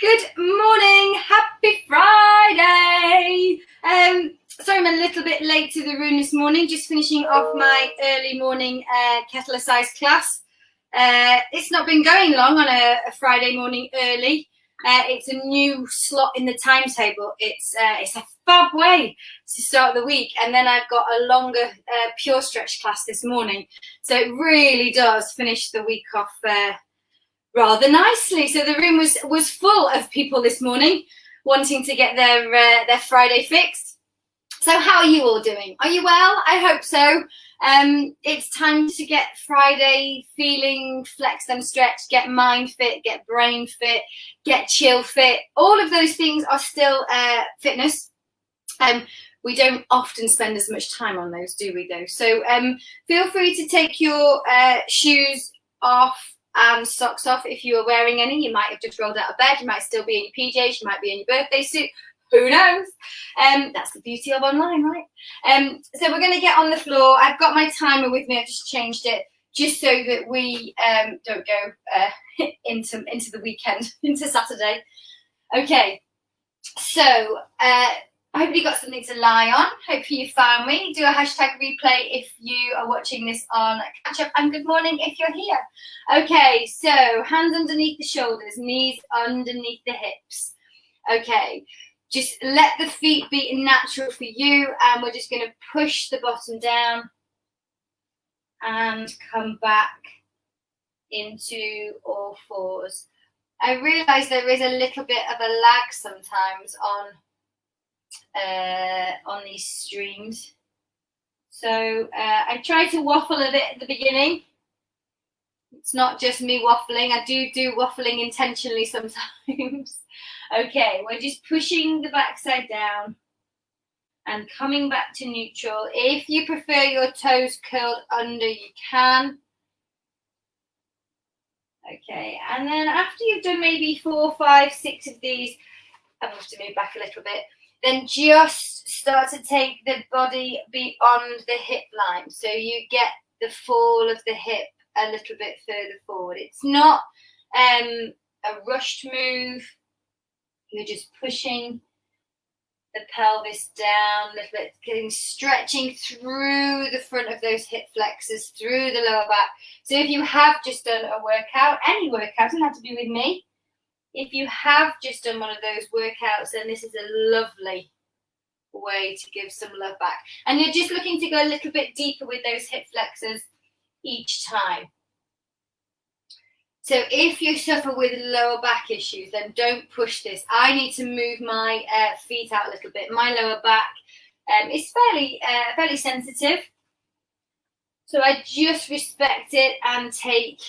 Good morning, happy Friday. Sorry I'm a little bit late to the room this morning, just finishing off my early morning kettle size class. It's not been going long on a Friday morning early. It's a new slot in the timetable. It's a fab way to start the week, and then I've got a longer pure stretch class this morning. So it really does finish the week off rather nicely. So the room was full of people this morning wanting to get their Friday fixed. So how are you all doing? Are you well? I hope so. It's time to get Friday feeling flexed and stretched, get mind fit, get brain fit, get chill fit. All of those things are still fitness. We don't often spend as much time on those, do we though? So feel free to take your shoes off and socks off if you are wearing any. You might have just rolled out of bed, you might still be in your PJs, you might be in your birthday suit, who knows? That's the beauty of online, right? So we're going to get on the floor. I've got my timer with me, I've just changed it just so that we don't go into the weekend, into Saturday. Okay, so I hope you got something to lie on. Hopefully you found me. Do a hashtag replay if you are watching this on catch up, and good morning if you're here. Okay, so hands underneath the shoulders, knees underneath the hips. Okay, just let the feet be natural for you, and we're just going to push the bottom down and come back into all fours. I realise there is a little bit of a lag sometimes on these streams, so I try to waffle a bit at the beginning. It's not just me waffling, I do waffling intentionally sometimes. Okay, we're just pushing the backside down and coming back to neutral. If you prefer your toes curled under, you can. Okay, and then after you've done maybe 4, 5, 6 of these, I have to move back a little bit, then just start to take the body beyond the hip line. So you get the fall of the hip a little bit further forward. It's not a rushed move. You're just pushing the pelvis down a little bit, stretching through the front of those hip flexors, through the lower back. So if you have just done a workout, any workout, doesn't have to be with me. If you have just done one of those workouts, then this is a lovely way to give some love back. And you're just looking to go a little bit deeper with those hip flexors each time. So if you suffer with lower back issues, then don't push this. I need to move my feet out a little bit. My lower back is fairly sensitive. So I just respect it and take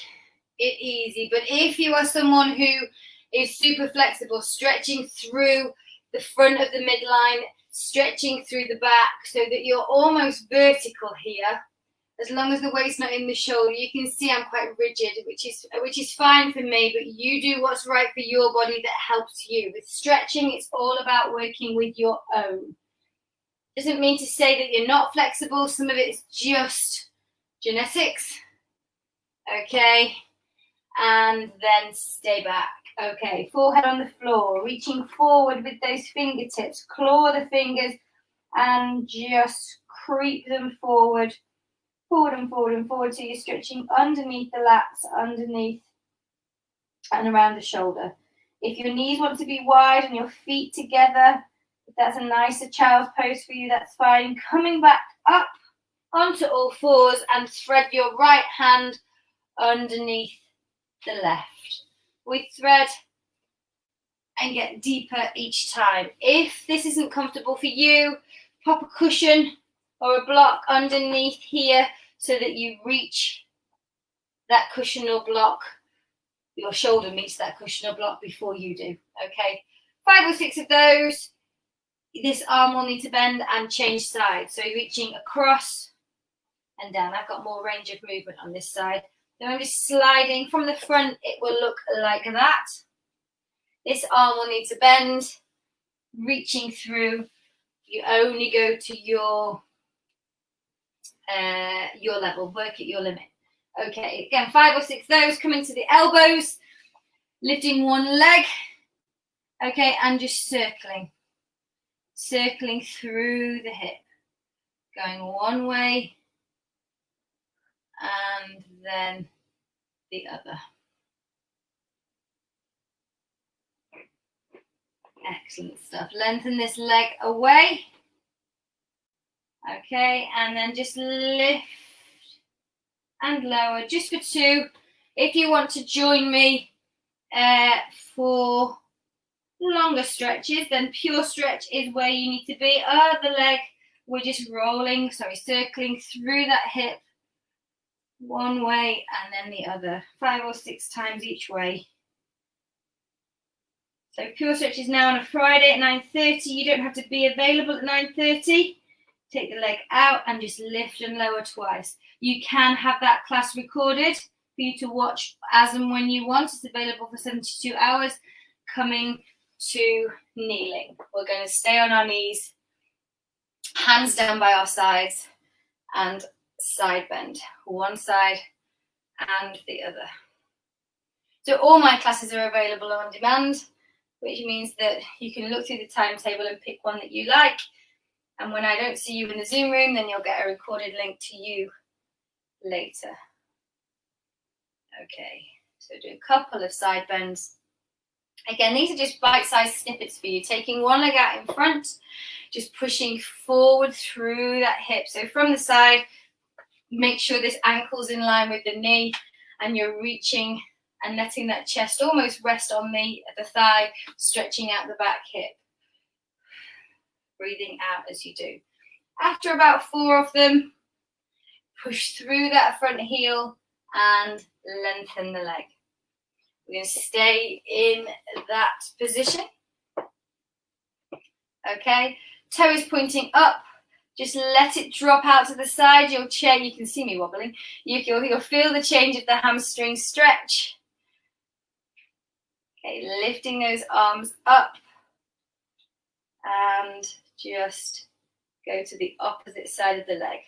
it easy. But if you are someone who is super flexible, stretching through the front of the midline, stretching through the back so that you're almost vertical here, as long as the weight's not in the shoulder. You can see I'm quite rigid, which is fine for me, but you do what's right for your body that helps you. With stretching, it's all about working with your own. Doesn't mean to say that you're not flexible. Some of it is just genetics. Okay, and then stay back. Okay, forehead on the floor, reaching forward with those fingertips. Claw the fingers and just creep them forward. Forward and forward and forward, so you're stretching underneath the lats, underneath and around the shoulder. If your knees want to be wide and your feet together, if that's a nicer child's pose for you, that's fine. Coming back up onto all fours and thread your right hand underneath the left. We thread and get deeper each time. If this isn't comfortable for you, pop a cushion or a block underneath here so that you reach that cushion or block. Your shoulder meets that cushion or block before you do. Okay, 5 or 6 of those. This arm will need to bend and change sides. So you're reaching across and down. I've got more range of movement on this side. Then I'm just sliding from the front. It will look like that. This arm will need to bend, reaching through. You only go to your level, work at your limit. Okay, again, 5 or 6 of those, coming to the elbows, lifting one leg Okay, and just circling through the hip, going one way and then the other. Excellent stuff. Lengthen this leg away. Okay, and then just lift and lower, just for 2. If you want to join me for longer stretches, then pure stretch is where you need to be. Other leg, we're just circling through that hip one way and then the other, 5 or 6 times each way. So pure stretch is now on a Friday at 9:30. You don't have to be available at 9:30. Take the leg out and just lift and lower twice. You can have that class recorded for you to watch as and when you want. It's available for 72 hours. Coming to kneeling. We're going to stay on our knees, hands down by our sides, and side bend. One side and the other. So all my classes are available on demand, which means that you can look through the timetable and pick one that you like. And when I don't see you in the Zoom room, then you'll get a recorded link to you later. Okay, so do a couple of side bends. Again, these are just bite-sized snippets for you. Taking one leg out in front, just pushing forward through that hip. So from the side, make sure this ankle's in line with the knee and you're reaching and letting that chest almost rest on the thigh, stretching out the back hip. Breathing out as you do. After about 4 of them, push through that front heel and lengthen the leg. We're going to stay in that position. Okay, toe is pointing up. Just let it drop out to the side. Your chair, you can see me wobbling. You'll feel the change of the hamstring stretch. Okay, lifting those arms up and just go to the opposite side of the leg,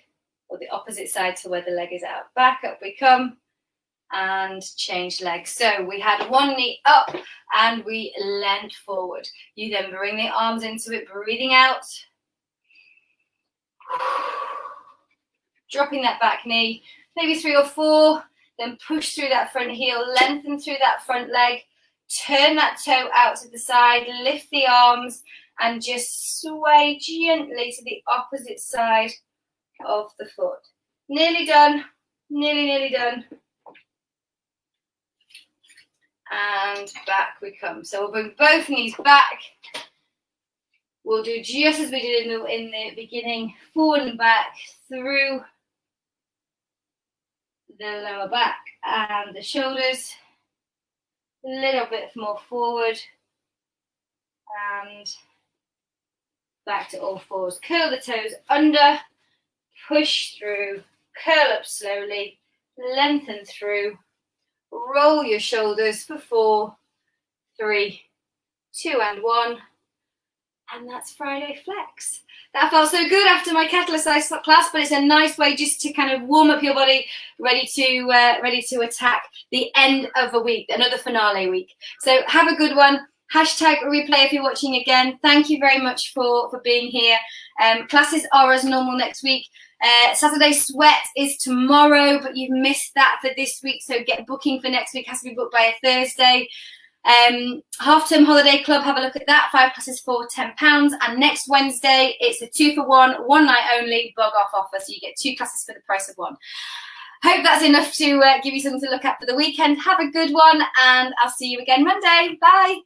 or the opposite side to where the leg is out. Back up we come and change legs. So we had one knee up and we leant forward. You then bring the arms into it, breathing out. Dropping that back knee, maybe 3 or 4, then push through that front heel, lengthen through that front leg, turn that toe out to the side, lift the arms, and just sway gently to the opposite side of the foot. Nearly done, nearly done. And back we come. So we'll bring both knees back. We'll do just as we did in the beginning, forward and back through the lower back and the shoulders. A little bit more forward and back to all fours. Curl the toes under, push through, curl up slowly, lengthen through, roll your shoulders for 4, 3, 2 and 1. And that's Friday Flex. That felt so good after my Catalyst class, but it's a nice way just to kind of warm up your body, ready to attack the end of a week, another finale week. So have a good one. Hashtag replay if you're watching again. Thank you very much for being here. Classes are as normal next week. Saturday Sweat is tomorrow, but you've missed that for this week, so get booking for next week. It has to be booked by a Thursday. Half-term holiday club, have a look at that. 5 classes for £10. And next Wednesday, it's a 2 for 1, one night only, bug off offer. So you get 2 classes for the price of 1. Hope that's enough to give you something to look at for the weekend. Have a good one, and I'll see you again Monday. Bye.